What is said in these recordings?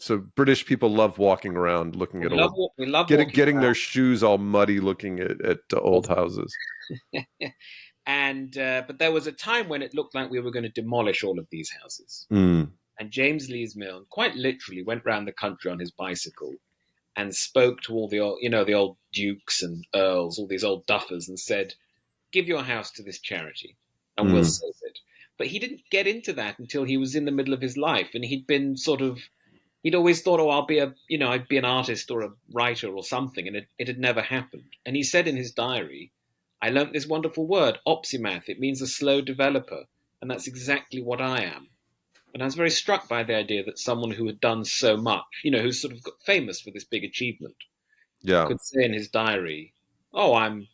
So British people love walking around looking at We love walking getting their around. shoes all muddy looking at old houses. And but there was a time when it looked like we were going to demolish all of these houses. Mm, And James Lees Milne quite literally went round the country on his bicycle and spoke to all the old, the old dukes and earls, all these old duffers, and said, "Give your house to this charity, and we'll mm. save it." But he didn't get into that until he was in the middle of his life, and he'd always thought, "Oh, I'd be an artist or a writer or something," and it had never happened. And he said in his diary, "I learnt this wonderful word, opsimath. It means a slow developer, and that's exactly what I am." And I was very struck by the idea that someone who had done so much, who's sort of got famous for this big achievement, Yeah. could say in his diary, "Oh, I'm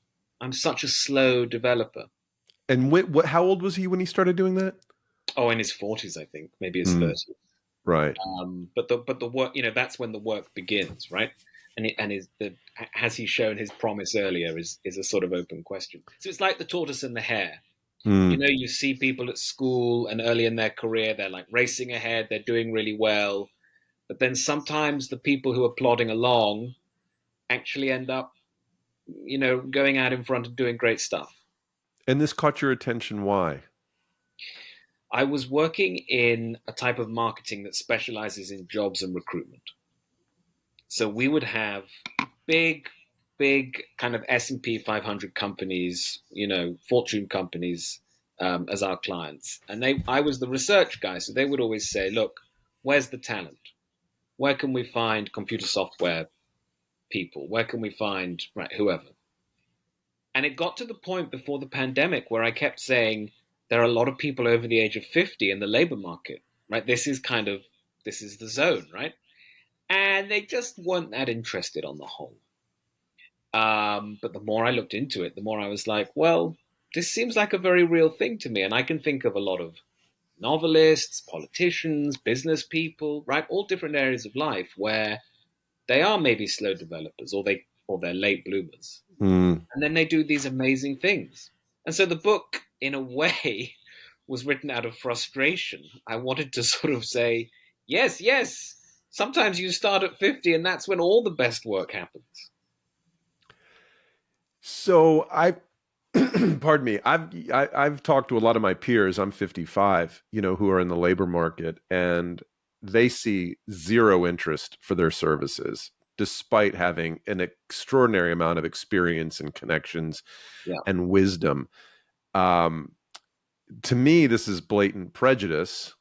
such a slow developer." And how old was he when he started doing that? Oh, in his 40s, I think, maybe his Mm, 30s. right. But the work, that's when the work begins, right? Has he shown his promise earlier is a sort of open question. So it's like the tortoise and the hare. Mm. You see people at school and early in their career, they're like racing ahead, they're doing really well. But then sometimes the people who are plodding along actually end up, going out in front and doing great stuff. And this caught your attention. Why? I was working in a type of marketing that specializes in jobs and recruitment. So we would have big, big kind of S&P 500 companies, fortune companies as our clients. And I was the research guy. So they would always say, "Look, where's the talent? Where can we find computer software people? Where can we find, right, whoever?" And it got to the point before the pandemic where I kept saying, there are a lot of people over the age of 50 in the labor market, right? This is the zone, right? And they just weren't that interested on the whole. But the more I looked into it, the more I was like, well, this seems like a very real thing to me. And I can think of a lot of novelists, politicians, business people, right? All different areas of life where they are maybe slow developers or they're late bloomers. Mm. And then they do these amazing things. And so the book, in a way, was written out of frustration. I wanted to sort of say, yes, yes, sometimes you start at 50 and that's when all the best work happens. So pardon me, I've talked to a lot of my peers. I'm 55, who are in the labor market, and they see zero interest for their services, despite having an extraordinary amount of experience and connections Yeah. and wisdom. Um, to me, this is blatant prejudice.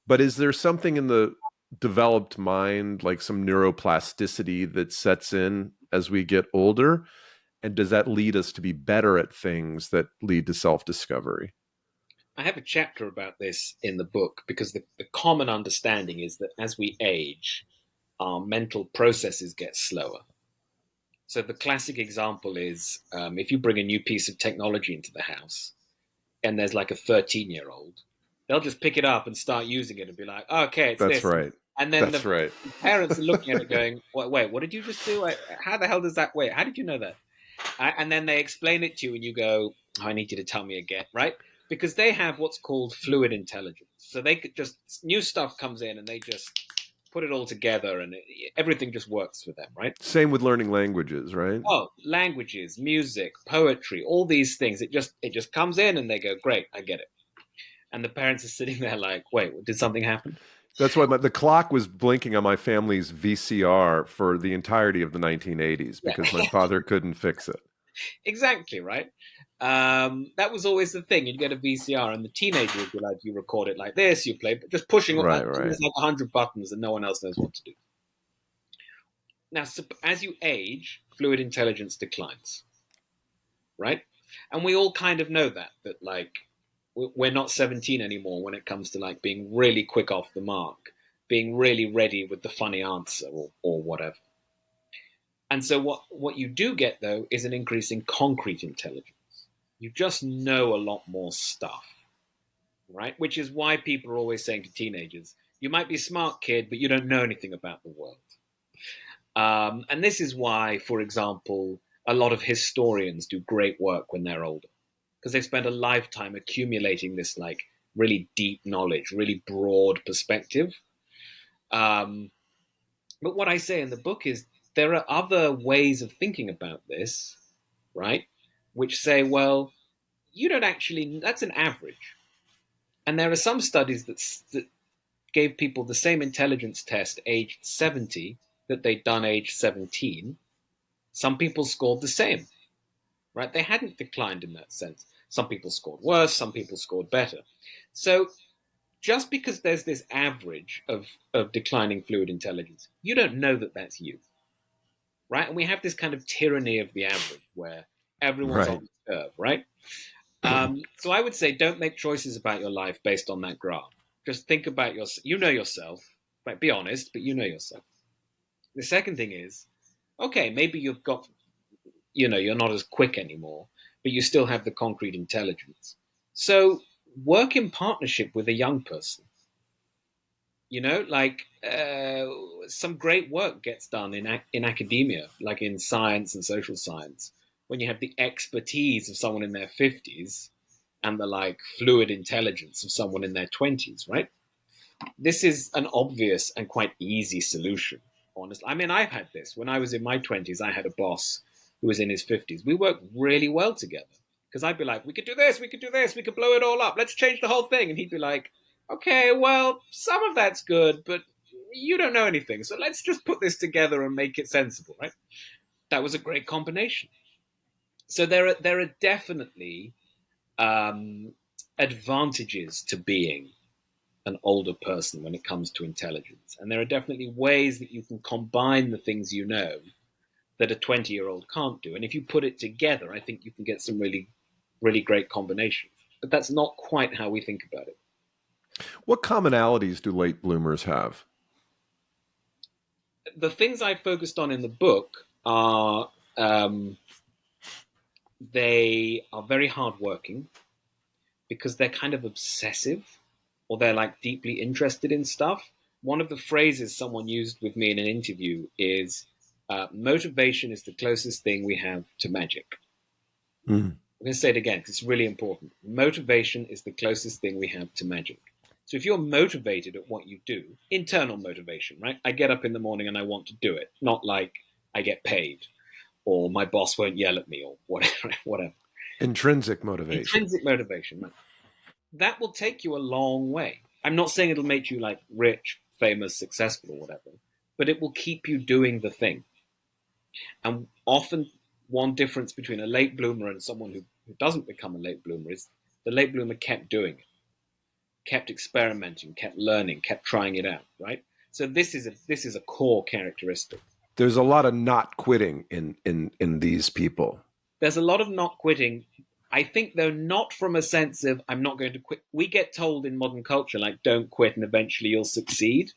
But is there something in the developed mind, like some neuroplasticity that sets in as we get older? And does that lead us to be better at things that lead to self-discovery? I have a chapter about this in the book because the common understanding is that as we age, our mental processes get slower. So the classic example is if you bring a new piece of technology into the house and there's like a 13-year-old, they'll just pick it up and start using it and be like, "Oh, okay, it's That's this." right. And then That's the right. parents are looking at it going, "Wait, what did you just do? How the hell does that, wait, how did you know that?" And then they explain it to you and you go, "Oh, I need you to tell me again," right? Because they have what's called fluid intelligence. So they could just, new stuff comes in and they just put it all together and everything just works for them, right? Same with learning languages, right? Oh, languages, music, poetry, all these things. It just comes in and they go, "Great, I get it." And the parents are sitting there like, "Wait, did something happen?" That's why the clock was blinking on my family's VCR for the entirety of the 1980s Yeah, because my father couldn't fix it. exactly, right. That was always the thing. You'd get a VCR, and the teenager would be like, "You record it like this, you play, but just pushing Right, there's right. like 100 buttons, and no one else knows what to do." Now, so as you age, fluid intelligence declines, right? And we all kind of know that like we're not 17 anymore when it comes to like being really quick off the mark, being really ready with the funny answer or whatever. And so what you do get though is an increase in concrete intelligence. You just know a lot more stuff, right? Which is why people are always saying to teenagers, "You might be smart, kid, but you don't know anything about the world." And this is why, for example, a lot of historians do great work when they're older because they've spent a lifetime accumulating this like really deep knowledge, really broad perspective. Um, But what I say in the book is there are other ways of thinking about this, right? Which say, well, you don't actually, that's an average. And there are some studies that gave people the same intelligence test aged 70 that they'd done aged 17. Some people scored the same, right? They hadn't declined in that sense. Some people scored worse, some people scored better. So just because there's this average of declining fluid intelligence, you don't know that that's you, right? And we have this kind of tyranny of the average where everyone's Right. on the curve, right? So I would say don't make choices about your life based on that graph. Just think about you know yourself, right? Be honest, but you know yourself. The second thing is, okay, maybe you've got, you're not as quick anymore, but you still have the concrete intelligence. So work in partnership with a young person. Some great work gets done in academia, like in science and social science, when you have the expertise of someone in their 50s and the like fluid intelligence of someone in their 20s, right? This is an obvious and quite easy solution, honestly. I mean, I've had this. When I was in my 20s, I had a boss who was in his 50s. We worked really well together because I'd be like, we could do this, we could do this, we could blow it all up. Let's change the whole thing. And he'd be like, okay, well, some of that's good, but you don't know anything. So let's just put this together and make it sensible, right? That was a great combination. So there are definitely advantages to being an older person when it comes to intelligence. And there are definitely ways that you can combine the things you know that a 20-year-old can't do. And if you put it together, I think you can get some really, really great combinations. But that's not quite how we think about it. What commonalities do late bloomers have? The things I focused on in the book are they are very hardworking because they're kind of obsessive or they're like deeply interested in stuff. One of the phrases someone used with me in an interview is motivation is the closest thing we have to magic. I'm going to say it again because it's really important. Motivation is the closest thing we have to magic. So if you're motivated at what you do, internal motivation, right? I get up in the morning and I want to do it, not like I get paid or my boss won't yell at me or whatever. Intrinsic motivation. Intrinsic motivation, right? That will take you a long way. I'm not saying it'll make you like rich, famous, successful or whatever, but it will keep you doing the thing. And often one difference between a late bloomer and someone who doesn't become a late bloomer is the late bloomer kept doing it, kept experimenting, kept learning, kept trying it out, right? So this is a core characteristic. There's a lot of not quitting in these people. There's a lot of not quitting. I think, though, not from a sense of I'm not going to quit. We get told in modern culture, like, don't quit and eventually you'll succeed.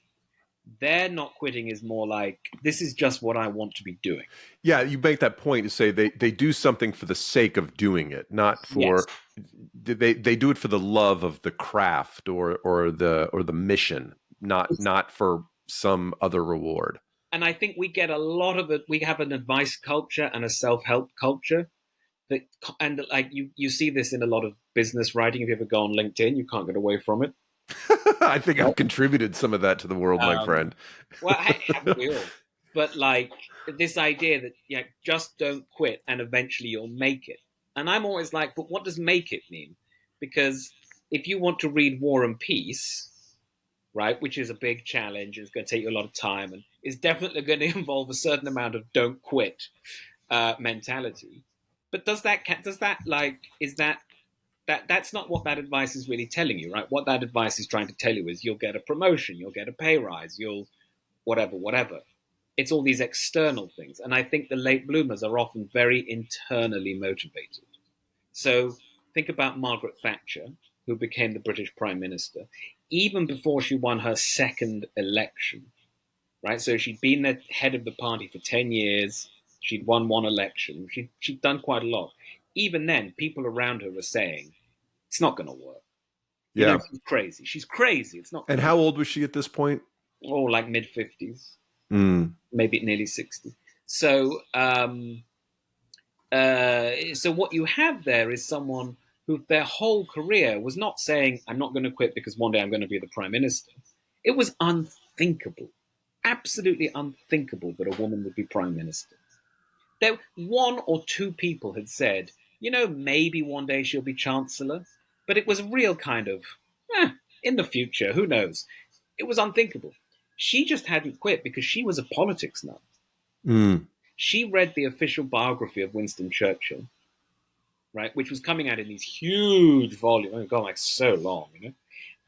Their not quitting is more like, this is just what I want to be doing. Yeah, you make that point to say they do something for the sake of doing it, not for they do it for the love of the craft or the mission, not for some other reward. And I think we get a lot of it. We have an advice culture and a self-help culture. And like you see this in a lot of business writing. If you ever go on LinkedIn, you can't get away from it. I think I've contributed some of that to the world, my friend. Well, haven't we all? But like this idea that just don't quit and eventually you'll make it. And I'm always like, but what does make it mean? Because if you want to read War and Peace, right, which is a big challenge, it's going to take you a lot of time, and is definitely going to involve a certain amount of don't quit mentality. But is that's not what that advice is really telling you, right? What that advice is trying to tell you is you'll get a promotion, you'll get a pay rise, you'll whatever. It's all these external things. And I think the late bloomers are often very internally motivated. So think about Margaret Thatcher, who became the British Prime Minister, even before she won her second election, right? So she'd been the head of the party for 10 years. She'd won one election. She'd done quite a lot. Even then, people around her were saying, it's not going to work. Yeah. She's crazy. She's crazy. It's not. And how old was she at this point? Oh, like mid-50s. Maybe nearly 60. So, so what you have there is someone who their whole career was not saying, I'm not going to quit because one day I'm going to be the prime minister. It was unthinkable. absolutely unthinkable that a woman would be prime minister. There, one or two people had said, maybe one day she'll be chancellor, but it was a real kind of, in the future, who knows? It was unthinkable. She just hadn't quit because she was a politics nut. Mm. She read the official biography of Winston Churchill, right, which was coming out in these huge volumes. Oh, God, like so long,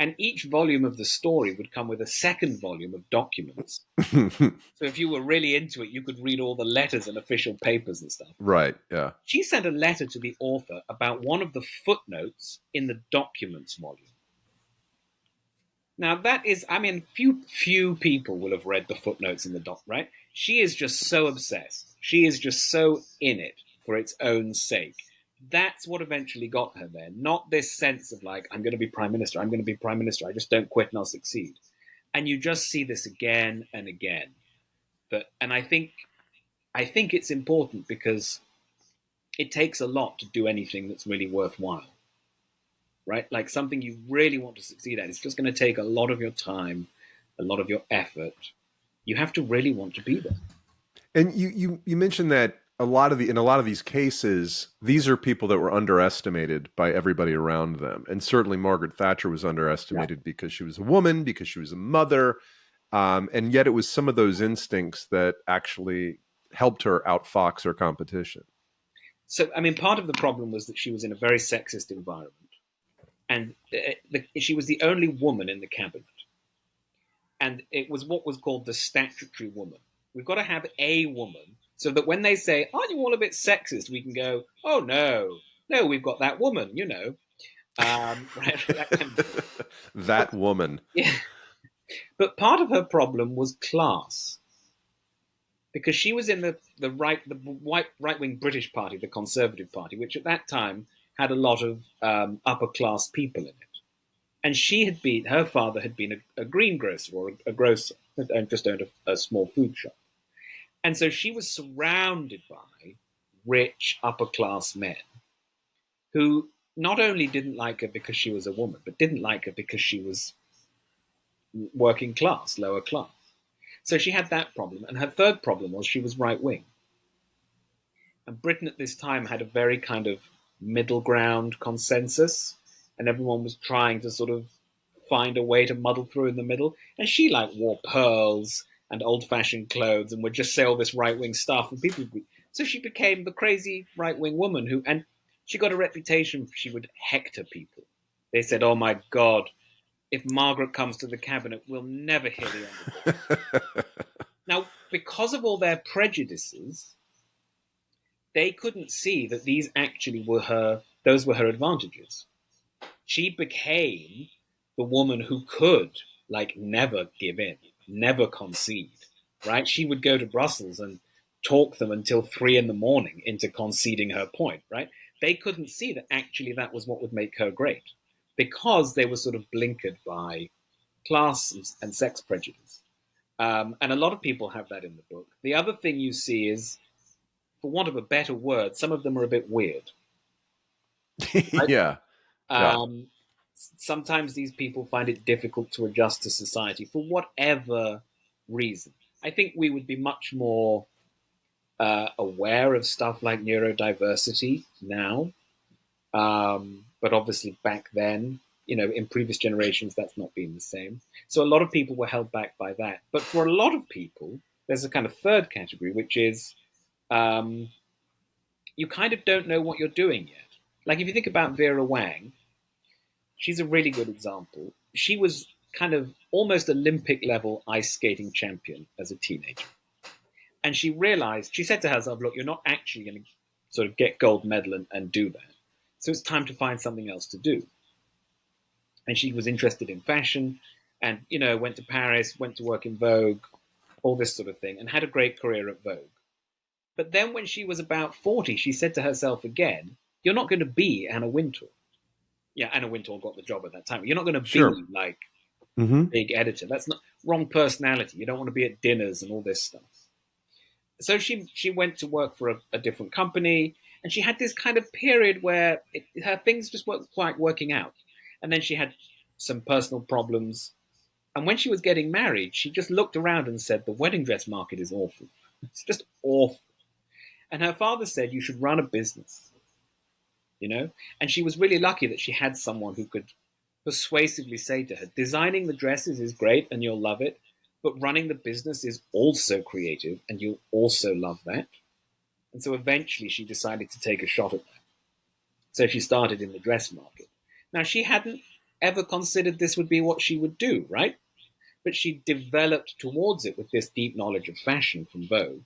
And each volume of the story would come with a second volume of documents. So if you were really into it, you could read all the letters and official papers and stuff. Right, yeah. She sent a letter to the author about one of the footnotes in the documents volume. Now that is, few people will have read the footnotes in the doc, right? She is just so obsessed. She is just so in it for its own sake. That's what eventually got her there. Not this sense of like, I'm going to be prime minister. I'm going to be prime minister. I just don't quit and I'll succeed. And you just see this again and again. And I think it's important because it takes a lot to do anything that's really worthwhile, right? Like something you really want to succeed at. It's just going to take a lot of your time, a lot of your effort. You have to really want to be there. And you mentioned that in a lot of these cases, these are people that were underestimated by everybody around them. And certainly Margaret Thatcher was underestimated because she was a woman, because she was a mother. And yet it was some of those instincts that actually helped her outfox her competition. So, part of the problem was that she was in a very sexist environment. And she was the only woman in the cabinet. And it was what was called the statutory woman. We've got to have a woman so that when they say, aren't you all a bit sexist? We can go, oh, no, we've got that woman, Right, that woman. Yeah. But part of her problem was class. Because she was in the right-wing British Party, the Conservative Party, which at that time had a lot of upper-class people in it. And her father had been a greengrocer or a grocer, and just owned a small food shop. And so she was surrounded by rich, upper-class men who not only didn't like her because she was a woman, but didn't like her because she was working class, lower class. So she had that problem. And her third problem was she was right-wing. And Britain at this time had a very kind of middle ground consensus, and everyone was trying to sort of find a way to muddle through in the middle. And she wore pearls and old-fashioned clothes and would just say all this right-wing stuff. And so she became the crazy right-wing woman and she got a reputation for she would hector people. They said, oh my God, if Margaret comes to the cabinet, we'll never hear the end of it. Now, because of all their prejudices, they couldn't see that these actually were her advantages. She became the woman who could, never give in, never concede, right? She would go to Brussels and talk them until 3 a.m. into conceding her point, right? They couldn't see that actually that was what would make her great because they were sort of blinkered by class and sex prejudice. And a lot of people have that in the book. The other thing you see is, for want of a better word, some of them are a bit weird. Right? Yeah. Sometimes these people find it difficult to adjust to society for whatever reason. I think we would be much more aware of stuff like neurodiversity now. But obviously back then, in previous generations, that's not been the same. So a lot of people were held back by that. But for a lot of people, there's a kind of third category, which is you kind of don't know what you're doing yet. Like if you think about Vera Wang, she's a really good example. She was kind of almost Olympic level ice skating champion as a teenager. And she said to herself, look, you're not actually going to sort of get gold medal and do that. So it's time to find something else to do. And she was interested in fashion and, went to Paris, went to work in Vogue, all this sort of thing, and had a great career at Vogue. But then when she was about 40, she said to herself again, you're not going to be Anna Wintour. Yeah, Anna Wintour got the job at that time. You're not going to be like big editor. That's not wrong personality. You don't want to be at dinners and all this stuff. So she went to work for a different company, and she had this kind of period where her things just weren't quite working out. And then she had some personal problems, And when she was getting married, she just looked around and said, the wedding dress market is awful. It's just awful. And her father said, you should run a business, you know? And she was really lucky that she had someone who could persuasively say to her, designing the dresses is great and you'll love it, but running the business is also creative and you'll also love that. And so eventually she decided to take a shot at that. So she started in the dress market. Now, she hadn't ever considered this would be what she would do, right? But she developed towards it with this deep knowledge of fashion from Vogue.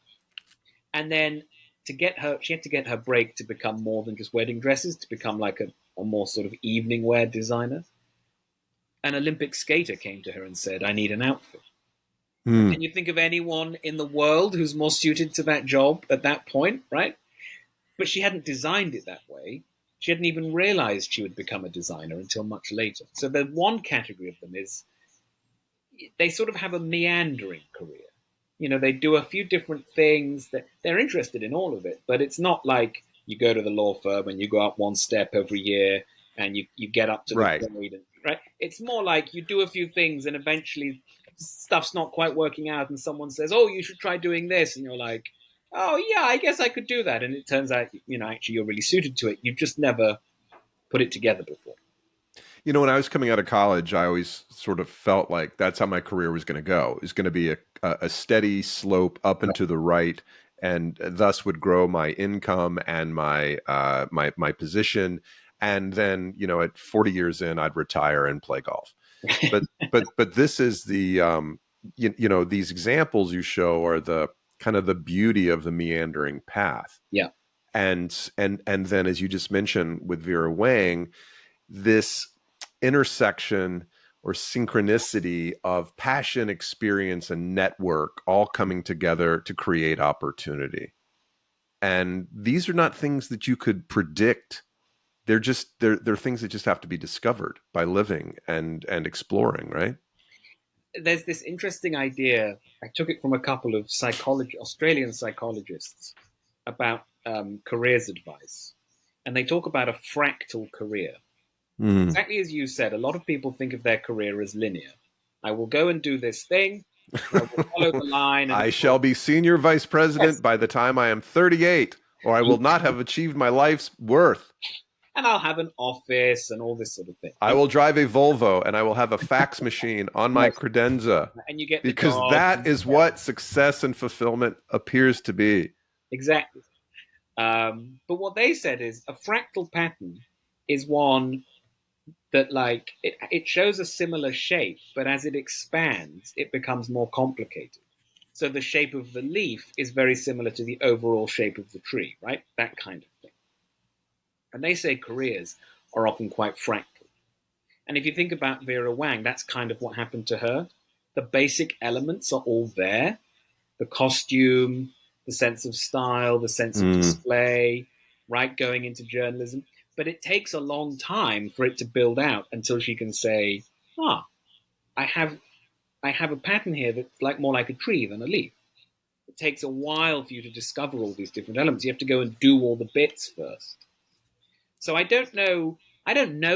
And then she had to get her break to become more than just wedding dresses, to become like a more sort of evening wear designer. An Olympic skater came to her and said, I need an outfit. Can you think of anyone in the world who's more suited to that job at that point, right? But she hadn't designed it that way. She hadn't even realized she would become a designer until much later. So the one category of them is they sort of have a meandering career. You know, they do a few different things. That they're interested in all of it, but it's not like you go to the law firm and you go up one step every year and you get up to the grade. Right? It's more like you do a few things and eventually stuff's not quite working out and someone says, oh, you should try doing this. And you're like, oh, yeah, I guess I could do that. And it turns out, you know, actually you're really suited to it. You've just never put it together before. You know, when I was coming out of college, I always sort of felt like that's how my career was going to go. It was going to be a steady slope up and to the right, and thus would grow my income and my my position. And then, you know, at 40 years in, I'd retire and play golf. But this is the you know, these examples you show are the kind of the beauty of the meandering path. Yeah. And then, as you just mentioned with Vera Wang, this intersection or synchronicity of passion, experience, and network all coming together to create opportunity. And these are not things that you could predict. They're things that just have to be discovered by living and exploring, right? There's this interesting idea. I took it from a couple of Australian psychologists about careers advice. And they talk about a fractal career. Exactly as you said, a lot of people think of their career as linear. I will go and do this thing. I will follow the line. And I shall be senior vice president by the time I am 38, or I will not have achieved my life's worth. And I'll have an office and all this sort of thing. I will drive a Volvo and I will have a fax machine on my credenza. And you get because that is what success and fulfillment appears to be. Exactly. But what they said is a fractal pattern is one that, like, it shows a similar shape, but as it expands, it becomes more complicated. So the shape of the leaf is very similar to the overall shape of the tree, right? That kind of thing. And they say careers are often quite fractal. And if you think about Vera Wang, that's kind of what happened to her. The basic elements are all there. The costume, the sense of style, the sense of display, right, going into journalism. But it takes a long time for it to build out until she can say, I have a pattern here that's like more like a tree than a leaf. It takes a while for you to discover all these different elements. You have to go and do all the bits first. So I don't know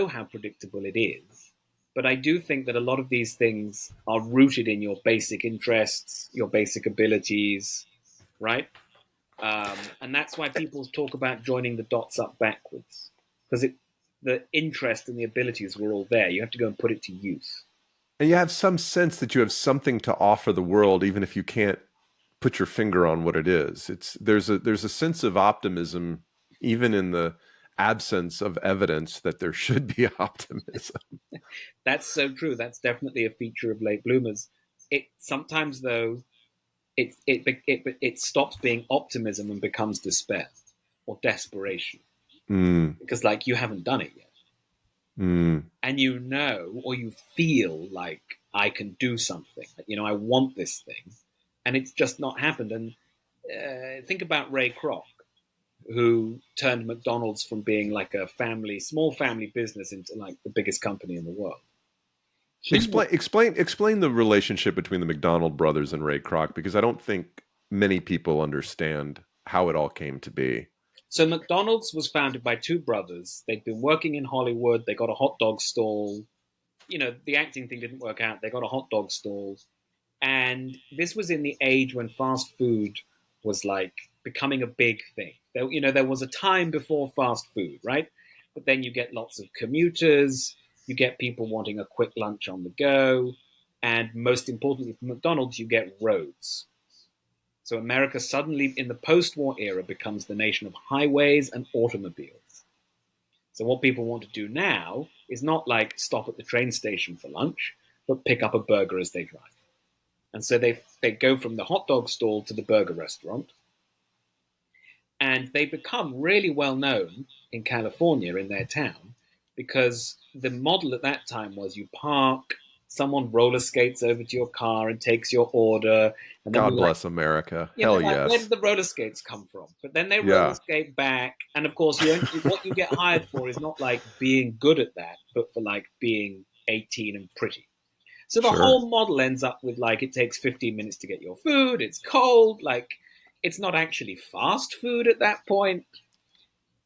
how predictable it is, but I do think that a lot of these things are rooted in your basic interests, your basic abilities, right? And that's why people talk about joining the dots up backwards, because the interest and the abilities were all there. You have to go and put it to use. And you have some sense that you have something to offer the world, even if you can't put your finger on what it is. There's a sense of optimism, even in the absence of evidence that there should be optimism. That's so true. That's definitely a feature of late bloomers. It sometimes, though, it stops being optimism and becomes despair or desperation, because, like, you haven't done it yet, and you know, or you feel like I can do something. You know, I want this thing, and it's just not happened. And think about Ray Kroc, who turned McDonald's from being like a small family business into like the biggest company in the world. Explain the relationship between the McDonald brothers and Ray Kroc, because I don't think many people understand how it all came to be. So McDonald's was founded by two brothers. They'd been working in Hollywood. They got a hot dog stall. the acting thing didn't work out. They got a hot dog stall. And this was in the age when fast food was like becoming a big thing. There was a time before fast food, right? But then you get lots of commuters, you get people wanting a quick lunch on the go, and most importantly for McDonald's, you get roads. So America suddenly, in the post-war era, becomes the nation of highways and automobiles. So what people want to do now is not like stop at the train station for lunch, but pick up a burger as they drive. And so they go from the hot dog stall to the burger restaurant. And they become really well known in California, in their town, because the model at that time was you park, someone roller skates over to your car and takes your order. And then God bless America. yeah, Hell like, yes. where did the roller skates come from? But then they roller skate back. And of course, what you get hired for is not like being good at that, but for like being 18 and pretty. So the whole model ends up with like, it takes 15 minutes to get your food. It's cold. Like, it's not actually fast food at that point.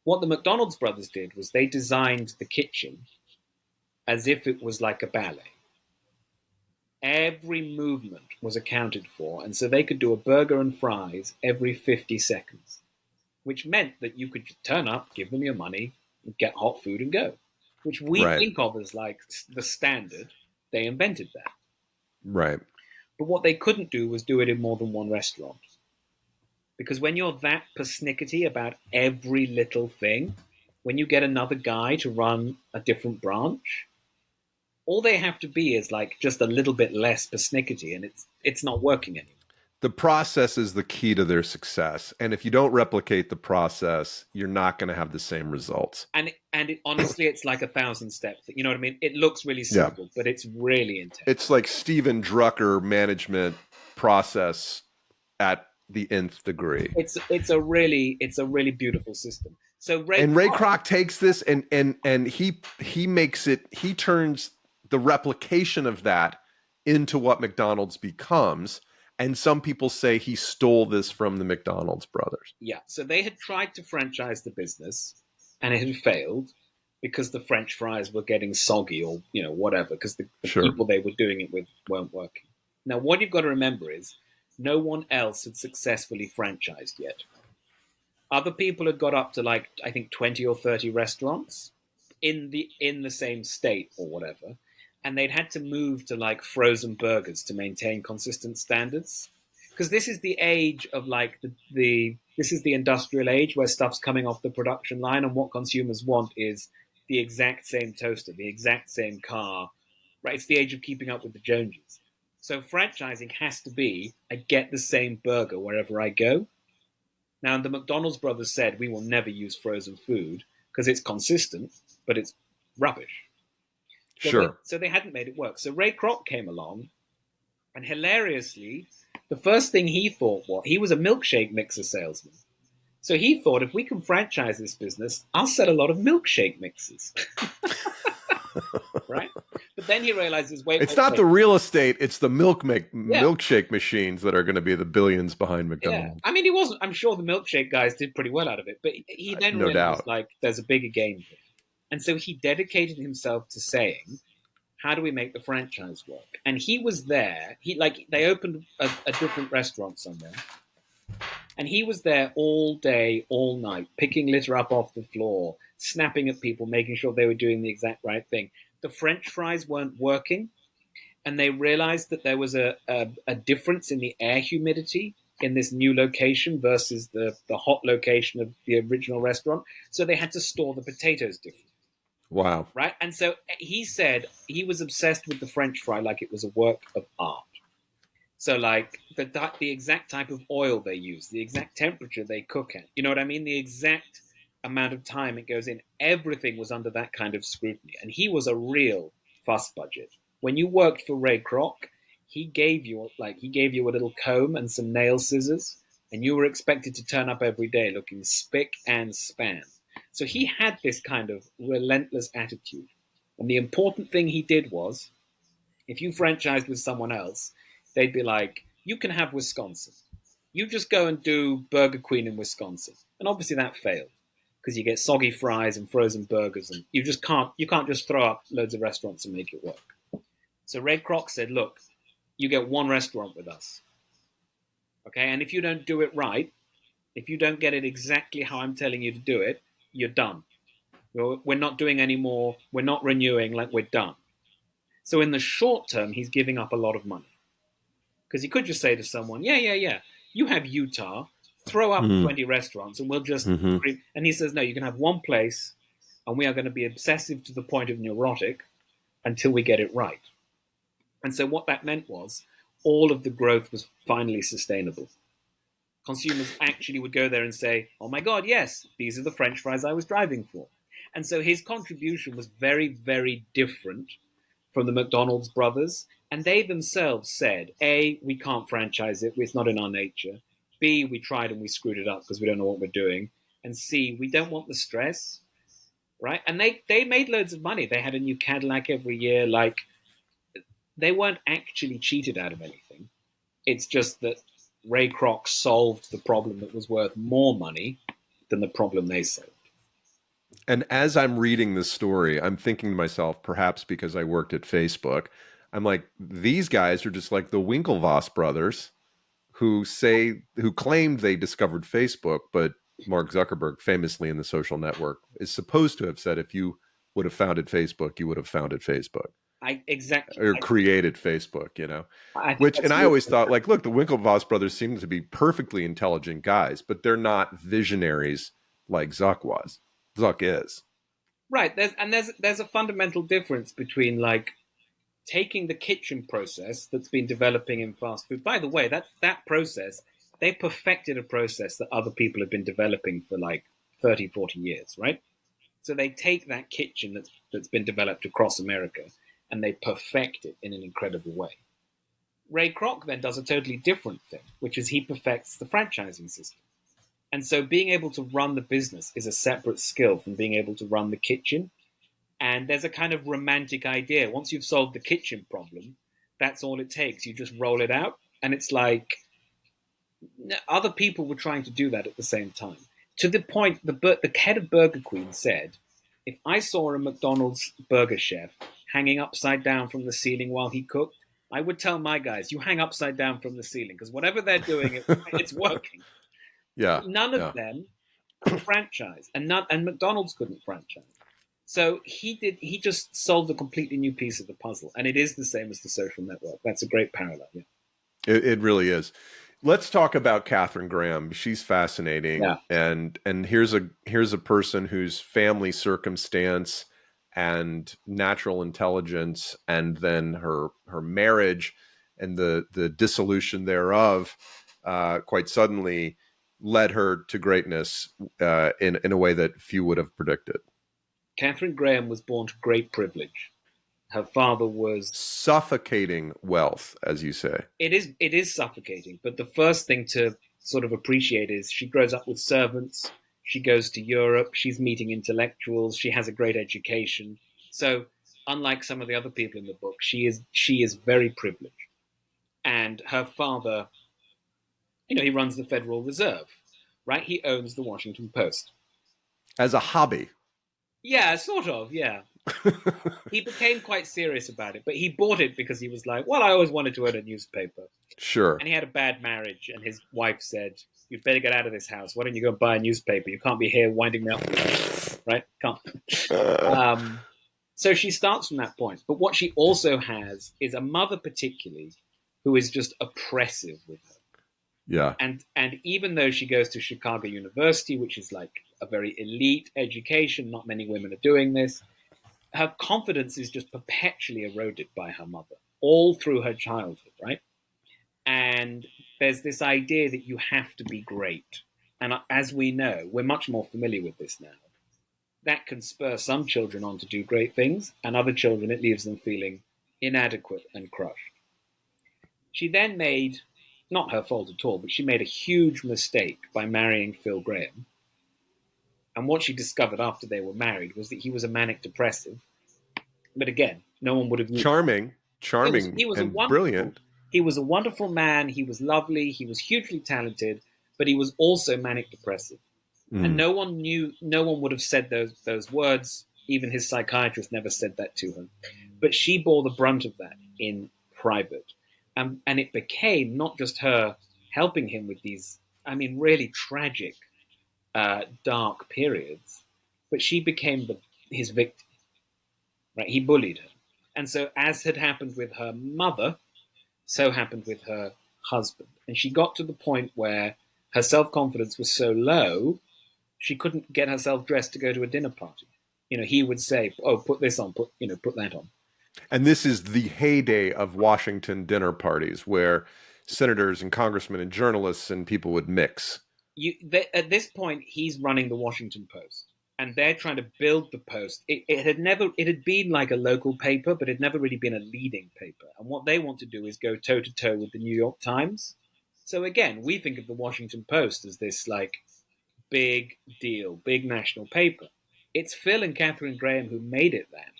What the McDonald's brothers did was they designed the kitchen as if it was like a ballet. Every movement was accounted for. And so they could do a burger and fries every 50 seconds, which meant that you could turn up, give them your money, get hot food and go, which we think of as like the standard. They invented that. Right. But what they couldn't do was do it in more than one restaurant. Because when you're that persnickety about every little thing, when you get another guy to run a different branch, all they have to be is like just a little bit less persnickety, and it's not working anymore. The process is the key to their success. And if you don't replicate the process, you're not going to have the same results. And honestly, it's like 1,000 steps. You know what I mean? It looks really simple, but it's really intense. It's like Steven Drucker management process at the nth degree. It's a really beautiful system. So Ray Kroc takes this and he makes it, he turns the replication of that into what McDonald's becomes. And some people say he stole this from the McDonald's brothers. Yeah, so they had tried to franchise the business, and it had failed because the French fries were getting soggy or whatever, because the people they were doing it with weren't working. Now, what you've got to remember is no one else had successfully franchised yet. Other people had got up to like, I think, 20 or 30 restaurants in the same state or whatever. And they'd had to move to like frozen burgers to maintain consistent standards. Because this is the age of like this is the industrial age where stuff's coming off the production line, and what consumers want is the exact same toaster, the exact same car, right? It's the age of keeping up with the Joneses. So franchising has to be, I get the same burger wherever I go. Now, the McDonald's brothers said, we will never use frozen food because it's consistent, but it's rubbish. So they hadn't made it work. So Ray Kroc came along, and hilariously, the first thing he thought was, he was a milkshake mixer salesman. So he thought, if we can franchise this business, I'll sell a lot of milkshake mixers. Right? But then he realizes, it's not the real estate, it's the milkshake machines that are going to be the billions behind McDonald's. Yeah. I mean, he wasn't, I'm sure the milkshake guys did pretty well out of it, but he then realized, like, there's a bigger game here. And so he dedicated himself to saying, how do we make the franchise work? And he was there. They opened a different restaurant somewhere. And he was there all day, all night, picking litter up off the floor, snapping at people, making sure they were doing the exact right thing. The French fries weren't working. And they realized that there was a difference in the air humidity in this new location versus the hot location of the original restaurant. So they had to store the potatoes differently. Wow. Right? And so he said he was obsessed with the French fry like it was a work of art. So like the exact type of oil they use, the exact temperature they cook at, you know what I mean? The exact amount of time it goes in. Everything was under that kind of scrutiny. And he was a real fuss budget. When you worked for Ray Kroc, he gave you a little comb and some nail scissors, and you were expected to turn up every day looking spick and span. So he had this kind of relentless attitude. And the important thing he did was, if you franchised with someone else, they'd be like, you can have Wisconsin. You just go and do Burger Queen in Wisconsin. And obviously that failed because you get soggy fries and frozen burgers, and you can't just throw up loads of restaurants and make it work. So Ray Kroc said, look, you get one restaurant with us. Okay, and if you don't do it right, if you don't get it exactly how I'm telling you to do it, you're done. We're not doing any more. We're not renewing, like we're done. So in the short term, he's giving up a lot of money. Because he could just say to someone, yeah, you have Utah, throw up 20 restaurants and we'll just... And he says, no, you can have one place and we are going to be obsessive to the point of neurotic until we get it right. And so what that meant was all of the growth was finally sustainable. Consumers actually would go there and say, oh my God, yes, these are the French fries I was driving for. And so his contribution was very, very different from the McDonald's brothers. And they themselves said, A, we can't franchise it. It's not in our nature. B, we tried and we screwed it up because we don't know what we're doing. And C, we don't want the stress, right? And they made loads of money. They had a new Cadillac every year. Like, they weren't actually cheated out of anything. It's just that Ray Kroc solved the problem that was worth more money than the problem they solved. And as I'm reading this story, I'm thinking to myself, perhaps because I worked at Facebook, I'm like, these guys are just like the Winklevoss brothers who claimed they discovered Facebook, but Mark Zuckerberg, famously in The Social Network, is supposed to have said, if you would have founded Facebook, you would have founded Facebook. Created Facebook, you know. I always thought, like, look, the Winklevoss brothers seem to be perfectly intelligent guys, but they're not visionaries like Zuck was. Zuck is. Right. There's a fundamental difference between, like, taking the kitchen process that's been developing in fast food. By the way, that process, they perfected a process that other people have been developing for like 30, 40 years, right? So they take that kitchen that's been developed across America and they perfect it in an incredible way. Ray Kroc then does a totally different thing, which is he perfects the franchising system. And so being able to run the business is a separate skill from being able to run the kitchen. And there's a kind of romantic idea. Once you've solved the kitchen problem, that's all it takes. You just roll it out. And it's like other people were trying to do that at the same time. To the point, the head of Burger Queen said, if I saw a McDonald's burger chef hanging upside down from the ceiling while he cooked, I would tell my guys, you hang upside down from the ceiling, because whatever they're doing, it's working. Yeah. None of them could franchise, and McDonald's couldn't franchise. So he just solved a completely new piece of the puzzle, and it is the same as The Social Network. That's a great parallel. Yeah. It really is. Let's talk about Katharine Graham. She's fascinating, Yeah. and here's a person whose family circumstance and natural intelligence, and then her marriage and the dissolution thereof, quite suddenly led her to greatness in a way that few would have predicted. Katharine Graham was born to great privilege. Her father was... Suffocating wealth, as you say. It is suffocating, but the first thing to sort of appreciate is she grows up with servants, she goes to Europe, she's meeting intellectuals, she has a great education. So unlike some of the other people in the book, she is very privileged. And her father, he runs the Federal Reserve, right? He owns the Washington Post. As a hobby. Yeah, sort of, yeah. He became quite serious about it, but he bought it because he was like, well, I always wanted to own a newspaper. Sure. And he had a bad marriage, and his wife said, you'd better get out of this house. Why don't you go and buy a newspaper? You can't be here winding me up. Right? Can't. So she starts from that point. But what she also has is a mother particularly who is just oppressive with her. Yeah. And even though she goes to Chicago University, which is like a very elite education, not many women are doing this, her confidence is just perpetually eroded by her mother, all through her childhood, right? And there's this idea that you have to be great. And as we know, we're much more familiar with this now. That can spur some children on to do great things, and other children, it leaves them feeling inadequate and crushed. She then made, not her fault at all, but she made a huge mistake by marrying Phil Graham. And what she discovered after they were married was that he was a manic depressive. But again, no one would have... Charming he was and brilliant. He was a wonderful man. He was lovely. He was hugely talented, but he was also manic depressive. And no one would have said those words. Even his psychiatrist never said that to her. But she bore the brunt of that. in private. And it became not just her helping him with these, I mean, really tragic, dark periods, but she became his victim, right? He bullied her. And so, as had happened with her mother, so happened with her husband. And she got to the point where her self-confidence was so low, she couldn't get herself dressed to go to a dinner party. He would say, "Oh, put this on, put that on." And this is the heyday of Washington dinner parties where senators and congressmen and journalists and people would mix. At this point, he's running the Washington Post, and they're trying to build the Post. It had been like a local paper, but it had never really been a leading paper. And what they want to do is go toe to toe with the New York Times. So again, we think of the Washington Post as this like big deal, big national paper. It's Phil and Katharine Graham who made it that.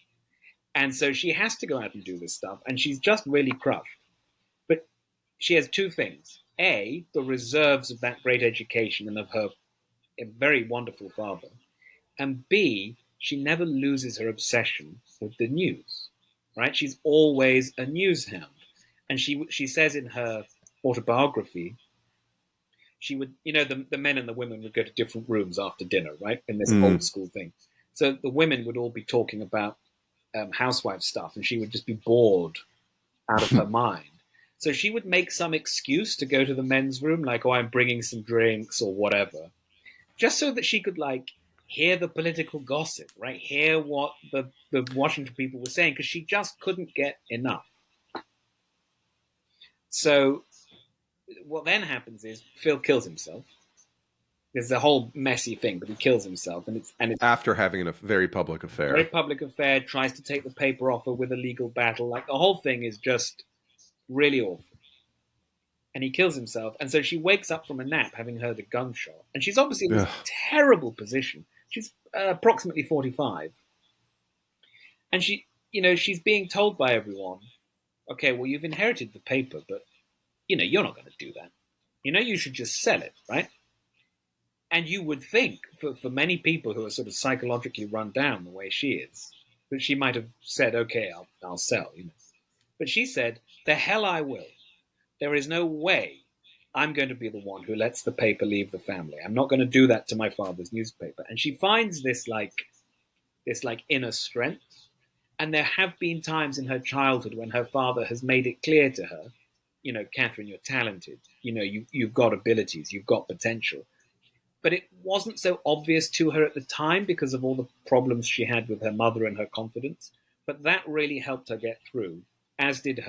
And so she has to go out and do this stuff, and she's just really crushed. But she has two things. A, the reserves of that great education and of her very wonderful father. And B, she never loses her obsession with the news, right? She's always a news hound. And she says in her autobiography, she would, the men and the women would go to different rooms after dinner, right? In this old school thing. So the women would all be talking about housewife stuff, and she would just be bored out of her mind. So she would make some excuse to go to the men's room, like, "Oh, I'm bringing some drinks," or whatever, just so that she could, like, hear the political gossip, right? Hear what the Washington people were saying, because she just couldn't get enough. So what then happens is Phil kills himself. There's a whole messy thing, but he kills himself, and it's after having a very public affair. Very public affair. Tries to take the paper off her with a legal battle. Like, the whole thing is just really awful. And he kills himself, and so she wakes up from a nap having heard a gunshot, and she's obviously in this terrible position. She's approximately 45, and she's being told by everyone, "Okay, well, you've inherited the paper, but you're not going to do that. You should just sell it, right?" And you would think, for many people who are sort of psychologically run down the way she is, that she might have said, "Okay, I'll sell." But she said, "The hell I will. There is no way I'm going to be the one who lets the paper leave the family. I'm not going to do that to my father's newspaper." And she finds this inner strength. And there have been times in her childhood when her father has made it clear to her, "Katharine, you're talented. You've got abilities. You've got potential." But it wasn't so obvious to her at the time because of all the problems she had with her mother and her confidence. But that really helped her get through, as did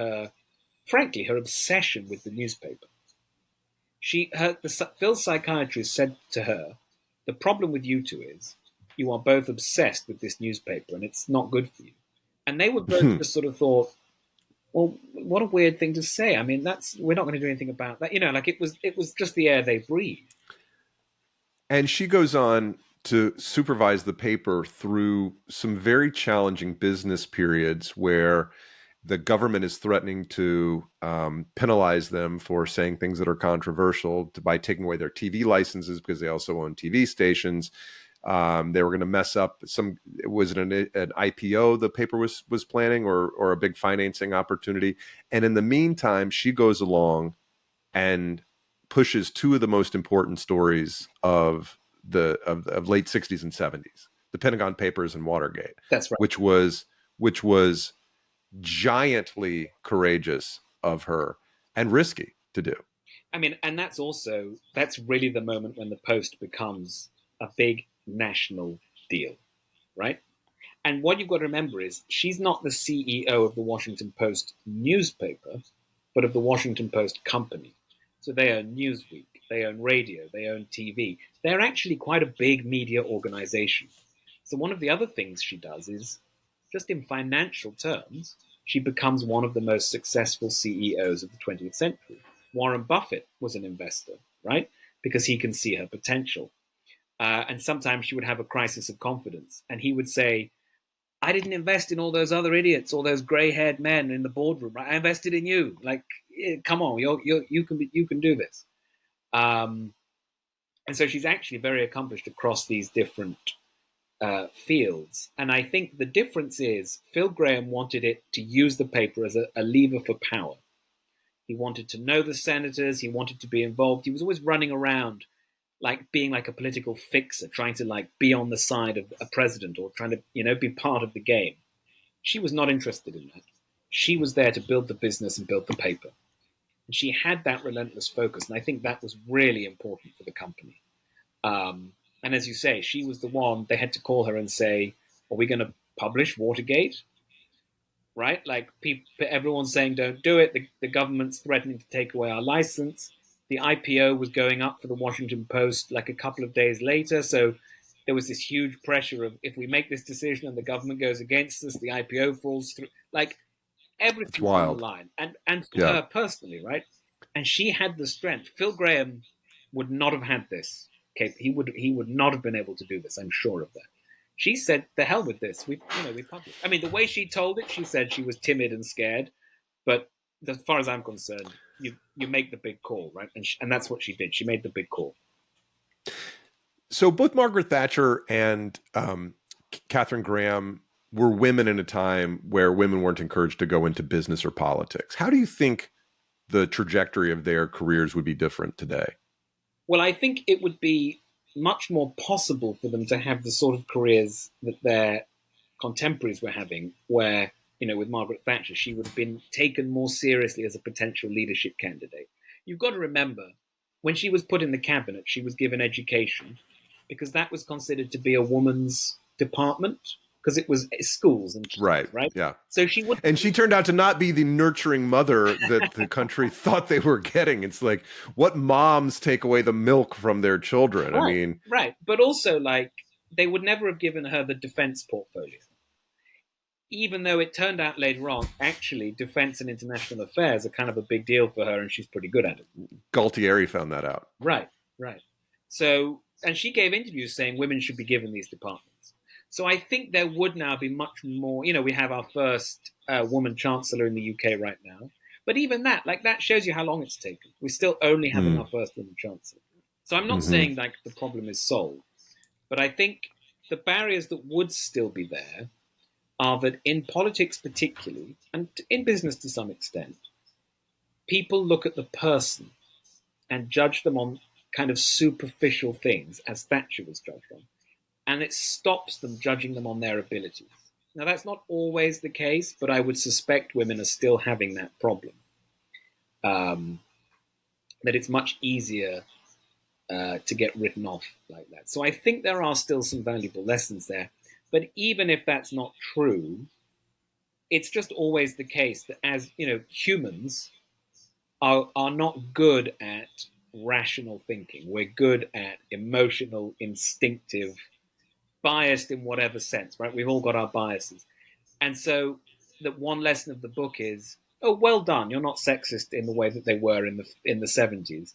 frankly, her obsession with the newspaper. Phil's psychiatrist said to her, "The problem with you two is you are both obsessed with this newspaper, and it's not good for you." And they were both just sort of thought, well, what a weird thing to say. I mean, we're not going to do anything about that. Like it was just the air they breathed. And she goes on to supervise the paper through some very challenging business periods where the government is threatening to penalize them for saying things that are controversial by taking away their TV licenses because they also own TV stations. They were going to mess up was it an IPO the paper was planning or a big financing opportunity. And in the meantime, she goes along and pushes two of the most important stories of late 60s and 70s, the Pentagon Papers and Watergate. That's right. Which was giantly courageous of her and risky to do. I mean, and that's really the moment when the Post becomes a big national deal, right? And what you've got to remember is she's not the CEO of the Washington Post newspaper, but of the Washington Post company. So they own Newsweek, they own radio, they own TV. They're actually quite a big media organization. So one of the other things she does is, just in financial terms, she becomes one of the most successful CEOs of the 20th century. Warren Buffett was an investor, right? Because he can see her potential. And sometimes she would have a crisis of confidence. And he would say, "I didn't invest in all those other idiots, all those gray-haired men in the boardroom. Right? I invested in you. Like, come on, you can do this." And so she's actually very accomplished across these different fields. And I think the difference is Phil Graham wanted it to use the paper as a lever for power. He wanted to know the senators. He wanted to be involved. He was always running around, like being like a political fixer, trying to like be on the side of a president or trying to, be part of the game. She was not interested in that. She was there to build the business and build the paper. And she had that relentless focus. And I think that was really important for the company. And as you say, she was the one, they had to call her and say, are we going to publish Watergate? Right? Like everyone's saying, don't do it. The government's threatening to take away our license. The IPO was going up for the Washington Post like a couple of days later. So there was this huge pressure of, if we make this decision and the government goes against us, the IPO falls through. Like everything on the line. And for her personally, right? And she had the strength. Phil Graham would not have had this. He would not have been able to do this. I'm sure of that. She said, "The hell with this. We published." I mean, the way she told it, she said she was timid and scared. But as far as I'm concerned, you make the big call, right? And that's what she did. She made the big call. So both Margaret Thatcher and Katharine Graham were women in a time where women weren't encouraged to go into business or politics. How do you think the trajectory of their careers would be different today? Well, I think it would be much more possible for them to have the sort of careers that their contemporaries were having, where, with Margaret Thatcher, she would have been taken more seriously as a potential leadership candidate. You've got to remember, when she was put in the cabinet, she was given education because that was considered to be a woman's department, because it was schools and right, yeah. So she would, and she turned out to not be the nurturing mother that the country thought they were getting. It's like, what moms take away the milk from their children? Right, I mean, right, but also like they would never have given her the defense portfolio, even though it turned out later on, actually, defense and international affairs are kind of a big deal for her, and she's pretty good at it. Galtieri found that out. Right. So, and she gave interviews saying women should be given these departments. So I think there would now be much more, we have our first woman chancellor in the UK right now. But even that, that shows you how long it's taken. We're still only having our first woman chancellor. So I'm not saying the problem is solved. But I think the barriers that would still be there are that in politics particularly, and in business to some extent, people look at the person and judge them on kind of superficial things, as Thatcher was judged on. And it stops them judging them on their abilities. Now, that's not always the case, but I would suspect women are still having that problem. That it's much easier to get written off like that. So I think there are still some valuable lessons there. But even if that's not true, it's just always the case that as, humans are not good at rational thinking. We're good at emotional, instinctive, biased in whatever sense, right? We've all got our biases. And so that one lesson of the book is, oh, well done. You're not sexist in the way that they were in the 70s.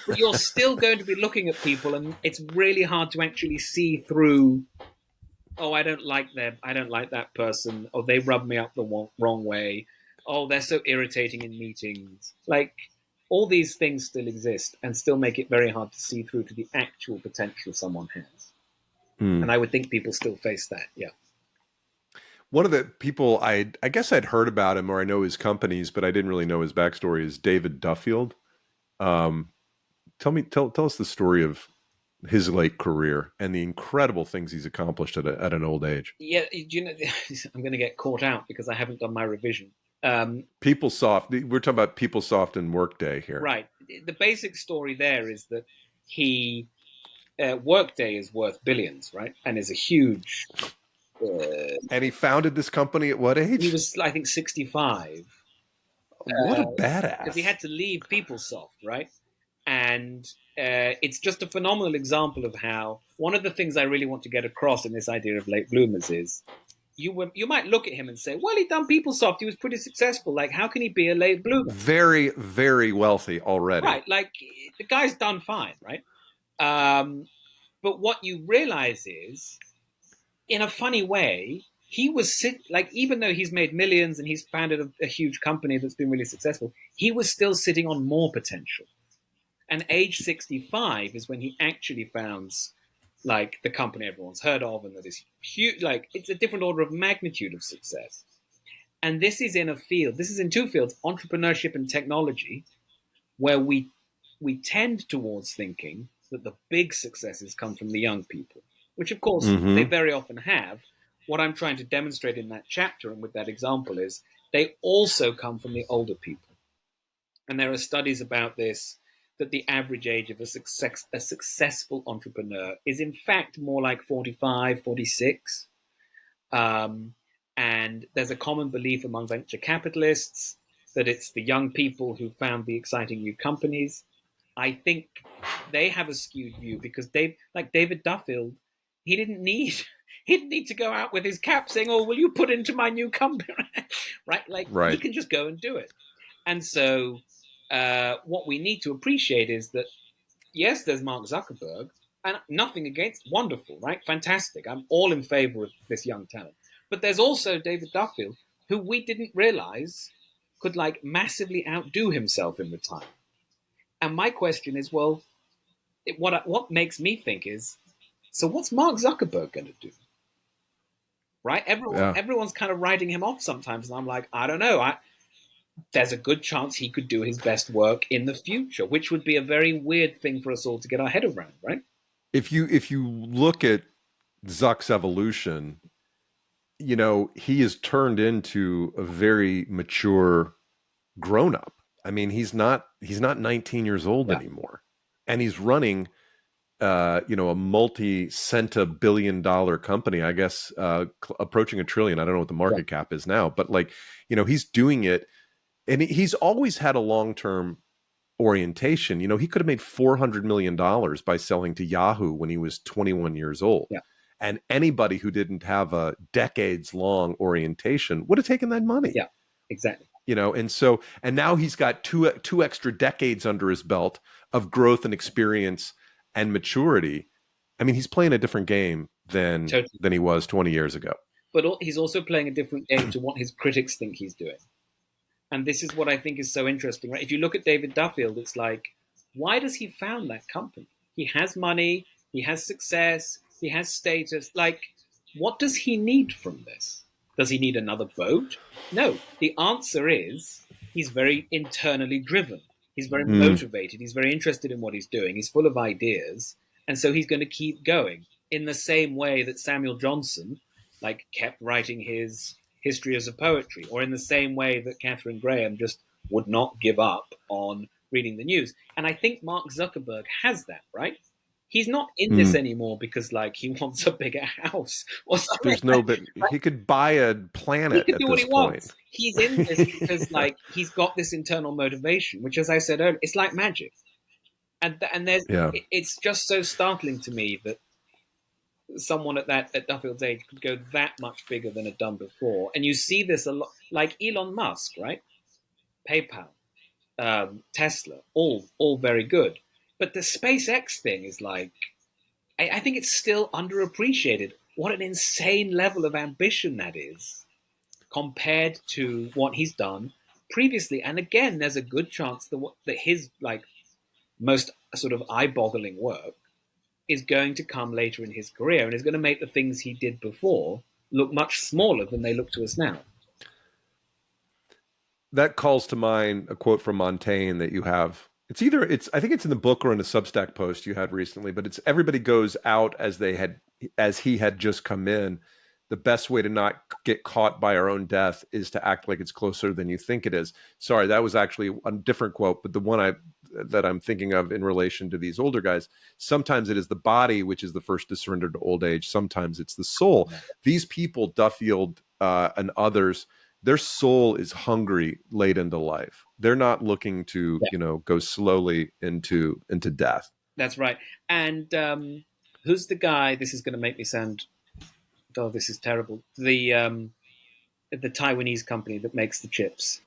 But you're still going to be looking at people, and it's really hard to actually see through, oh, I don't like that person, or they rub me up the wrong way. Oh, they're so irritating in meetings. Like, all these things still exist and still make it very hard to see through to the actual potential someone has. And I would think people still face that, yeah. One of the people I guess I'd heard about him, or I know his companies, but I didn't really know his backstory, is David Duffield. Tell us the story of his late career and the incredible things he's accomplished at an old age. Yeah, I'm going to get caught out because I haven't done my revision. PeopleSoft. We're talking about PeopleSoft and Workday here, right? The basic story there is that Workday is worth billions, right, and is a huge. And he founded this company at what age? He was, I think, 65. What a badass! Because he had to leave PeopleSoft, right? And it's just a phenomenal example of how one of the things I really want to get across in this idea of late bloomers is you might look at him and say, well, he'd done PeopleSoft. He was pretty successful. Like, how can he be a late bloomer? Very, very wealthy already. Right. Like, the guy's done fine, right? But what you realize is, in a funny way, he was even though he's made millions and he's founded a huge company that's been really successful, he was still sitting on more potential. And age 65 is when he actually founds like the company everyone's heard of, and that is huge. Like it's a different order of magnitude of success. And this is in a field. This is in two fields: entrepreneurship and technology, where we tend towards thinking that the big successes come from the young people, which of course they very often have. What I'm trying to demonstrate in that chapter and with that example is they also come from the older people. And there are studies about this, that the average age of a successful entrepreneur is in fact more like 45, 46. And there's a common belief among venture capitalists that it's the young people who found the exciting new companies. I think they have a skewed view because David Duffield, he didn't need to go out with his cap saying, "Oh, will you put into my new company?" Right? He can just go and do it. And so what we need to appreciate is that, yes, there's Mark Zuckerberg, and nothing against, wonderful, right? Fantastic. I'm all in favor of this young talent. But there's also David Duffield, who we didn't realize could massively outdo himself in retirement. And my question is, well, what makes me think is, so what's Mark Zuckerberg going to do? Right? Everyone's kind of writing him off sometimes, and I'm like, I don't know. There's a good chance he could do his best work in the future, which would be a very weird thing for us all to get our head around, right? If you look at Zuck's evolution, he is turned into a very mature grown-up. I mean, he's not 19 years old anymore, and he's running a multi-centa billion-dollar company, I guess, approaching $1 trillion. I don't know what the market cap is now, but he's doing it, and he's always had a long-term orientation. He could have made $400 million by selling to Yahoo when he was 21 years old. Yeah. And anybody who didn't have a decades-long orientation would have taken that money. Yeah, exactly. And now he's got two extra decades under his belt of growth and experience and maturity. I mean, he's playing a different game than he was 20 years ago. But he's also playing a different game to what his critics think he's doing. And this is what I think is so interesting, right? If you look at David Duffield, it's like, why does he found that company? He has money, he has success, he has status. What does he need from this? Does he need another boat? No. The answer is he's very internally driven. He's very motivated. He's very interested in what he's doing. He's full of ideas. And so he's going to keep going in the same way that Samuel Johnson kept writing his history as a poetry, or in the same way that Katharine Graham just would not give up on reading the news. And I think Mark Zuckerberg has that, right? He's not in this anymore because he wants a bigger house or something. There's no bit. He could buy a planet. He could at do this what he point. wants. He's in this because he's got this internal motivation, which, as I said earlier, it's like magic. And there's it's just so startling to me that someone at Duffield's age could go that much bigger than had done before. And you see this a lot, like Elon Musk, right? PayPal, Tesla, all very good. But the SpaceX thing is I think it's still underappreciated. What an insane level of ambition that is compared to what he's done previously. And again, there's a good chance that his most sort of eye-boggling work is going to come later in his career and is going to make the things he did before look much smaller than they look to us now. That calls to mind a quote from Montaigne that you have. I think it's in the book or in a Substack post you had recently, but it's everybody goes out as he had just come in. The best way to not get caught by our own death is to act like it's closer than you think it is. Sorry, that was actually a different quote, but the one that I'm thinking of in relation to these older guys, sometimes it is the body which is the first to surrender to old age. Sometimes it's the soul. These people, Duffield and others, their soul is hungry late into life. They're not looking to, go slowly into death. That's right. And who's the guy? This is going to make me sound, oh, this is terrible. The Taiwanese company that makes the chips.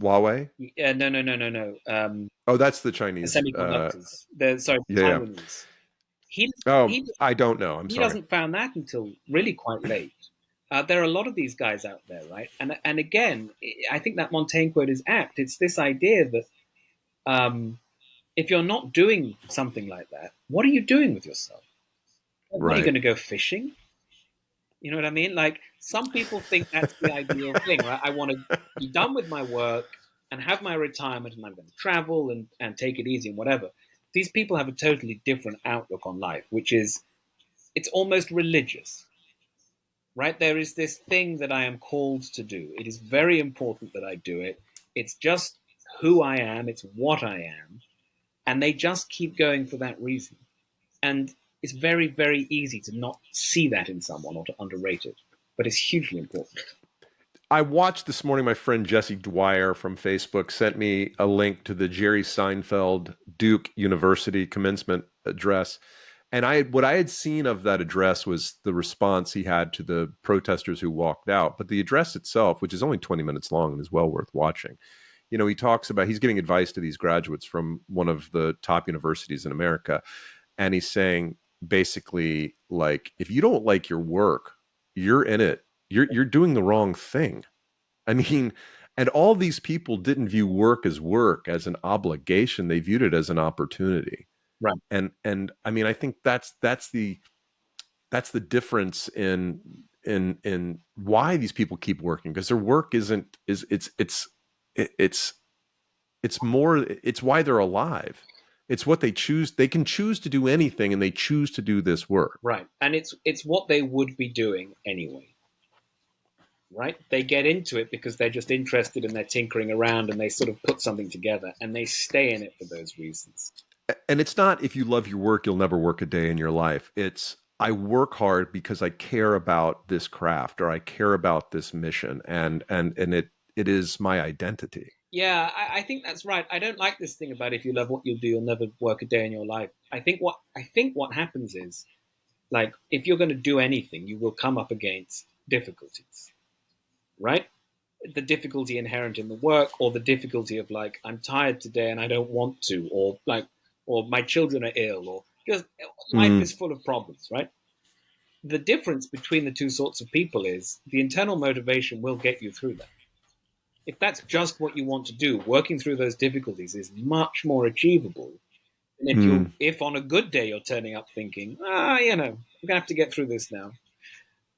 Huawei? No. Oh, that's the Chinese. The semiconductors. Taiwanese. I don't know. I'm sorry. He doesn't found that until really quite late. There are a lot of these guys out there, right? And again, I think that Montaigne quote is apt. It's this idea that if you're not doing something like that, what are you doing with yourself? What are you Right. going to go fishing? You know what I mean? Like some people think that's the ideal thing, right? I want to be done with my work and have my retirement and I'm going to travel and take it easy and whatever. These people have a totally different outlook on life, which is it's almost religious, right? There is this thing that I am called to do. It is very important that I do it. It's just who I am, it's what I am. And they just keep going for that reason. And it's very, very easy to not see that in someone or to underrate it, but it's hugely important. I watched this morning, my friend Jesse Dwyer from Facebook sent me a link to the Jerry Seinfeld Duke University commencement address. And what I had seen of that address was the response he had to the protesters who walked out. But the address itself, which is only 20 minutes long and is well worth watching, he talks about, he's giving advice to these graduates from one of the top universities in America. And he's saying basically, like, if you don't like your work, you're in it. You're doing the wrong thing. I mean, and all these people didn't view work, as an obligation. They viewed it as an opportunity. Right. And I mean, I think that's the difference in why these people keep working, because their work it's more, it's why they're alive. It's what they choose. They can choose to do anything, and they choose to do this work. Right. And it's what they would be doing anyway. Right? They get into it because they're just interested and they're tinkering around and they sort of put something together and they stay in it for those reasons. And it's not, if you love your work, you'll never work a day in your life. It's, I work hard because I care about this craft, or I care about this mission, and it is my identity. Yeah, I think that's right. I don't like this thing about if you love what you do, you'll never work a day in your life. I think what happens is, like, if you're going to do anything, you will come up against difficulties, right? The difficulty inherent in the work, or the difficulty of, like, I'm tired today and I don't want to, or my children are ill, or just life is full of problems, right? The difference between the two sorts of people is the internal motivation will get you through that. If that's just what you want to do, working through those difficulties is much more achievable than if on a good day you're turning up thinking, I'm gonna have to get through this now.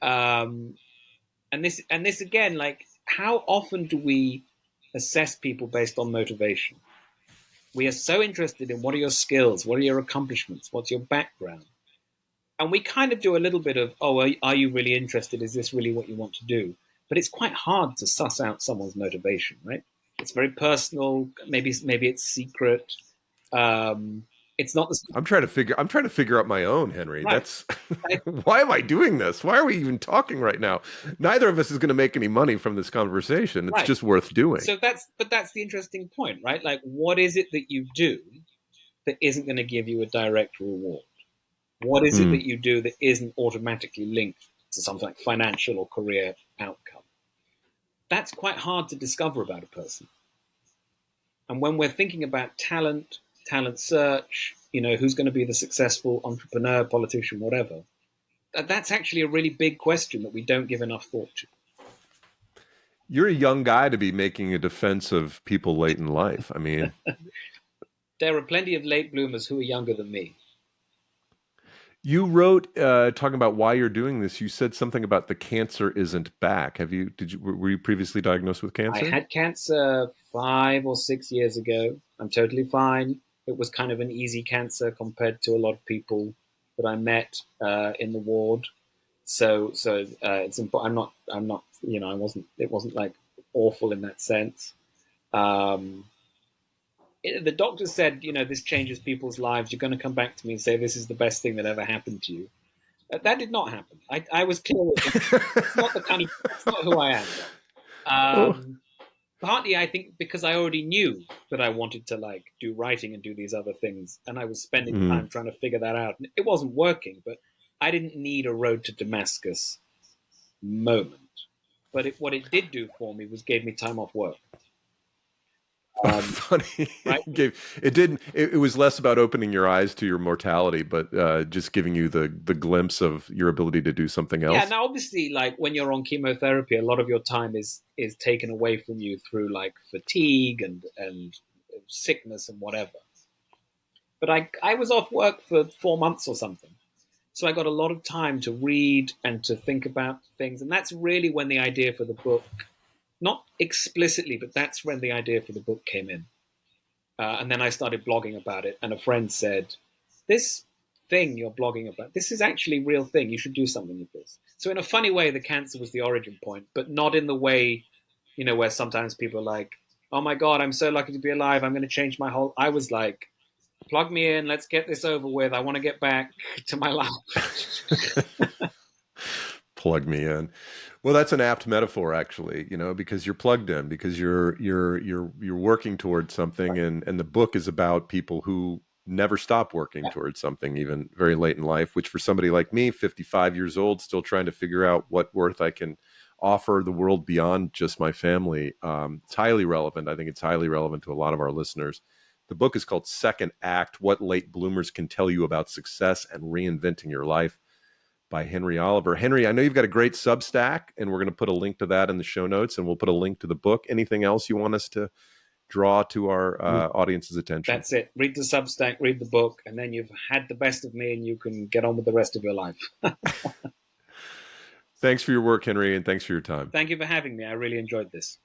And this again, like, how often do we assess people based on motivation? We are so interested in what are your skills, what are your accomplishments, what's your background, and we kind of do a little bit of, are you really interested? Is this really what you want to do? But it's quite hard to suss out someone's motivation, right? It's very personal. Maybe it's secret. It's not the. I'm trying to figure out my own, Henry. Right. That's why am I doing this? Why are we even talking right now? Neither of us is going to make any money from this conversation. It's just worth doing. So that's the interesting point, right? Like, what is it that you do that isn't going to give you a direct reward? What is it that you do that isn't automatically linked to something like financial or career outcome? That's quite hard to discover about a person. And when we're thinking about talent search, who's going to be the successful entrepreneur, politician, whatever, that's actually a really big question that we don't give enough thought to. You're a young guy to be making a defense of people late in life. I mean, there are plenty of late bloomers who are younger than me. You wrote, talking about why you're doing this, you said something about the cancer isn't back. Were you previously diagnosed with cancer? I had cancer 5 or 6 years ago. I'm totally fine. It was kind of an easy cancer compared to a lot of people that I met in the ward. So it's important. I'm not. It wasn't like awful in that sense. The doctor said, this changes people's lives. You're going to come back to me and say this is the best thing that ever happened to you. That did not happen. I was clear. It's not it's not who I am. Partly, I think, because I already knew that I wanted to, like, do writing and do these other things, and I was spending time trying to figure that out. It wasn't working, but I didn't need a road to Damascus moment. But what it did do for me was gave me time off work. Funny. Right? It was less about opening your eyes to your mortality, but just giving you the glimpse of your ability to do something else. Yeah. Now, obviously, like, when you're on chemotherapy, a lot of your time is taken away from you through, like, fatigue and sickness and whatever. But I was off work for 4 months or something, So I got a lot of time to read and to think about things. And that's really when the idea for the book, not explicitly, but that's when the idea for the book came in. And then I started blogging about it. And a friend said, this thing you're blogging about, this is actually a real thing. You should do something with this. So in a funny way, the cancer was the origin point, but not in the way, where sometimes people are like, oh my God, I'm so lucky to be alive. I'm going to change my whole... I was like, plug me in. Let's get this over with. I want to get back to my life. Plug me in. Well, that's an apt metaphor, actually, because you're plugged in, because you're working towards something, and the book is about people who never stop working towards something, even very late in life, which for somebody like me, 55 years old, still trying to figure out what worth I can offer the world beyond just my family. It's highly relevant. I think it's highly relevant to a lot of our listeners. The book is called Second Act: What Late Bloomers Can Tell You About Success and Reinventing Your Life, by Henry Oliver. Henry, I know you've got a great Substack, and we're going to put a link to that in the show notes, and we'll put a link to the book. Anything else you want us to draw to our audience's attention? That's it. Read the Substack, read the book, and then you've had the best of me, and you can get on with the rest of your life. Thanks for your work, Henry, and thanks for your time. Thank you for having me. I really enjoyed this.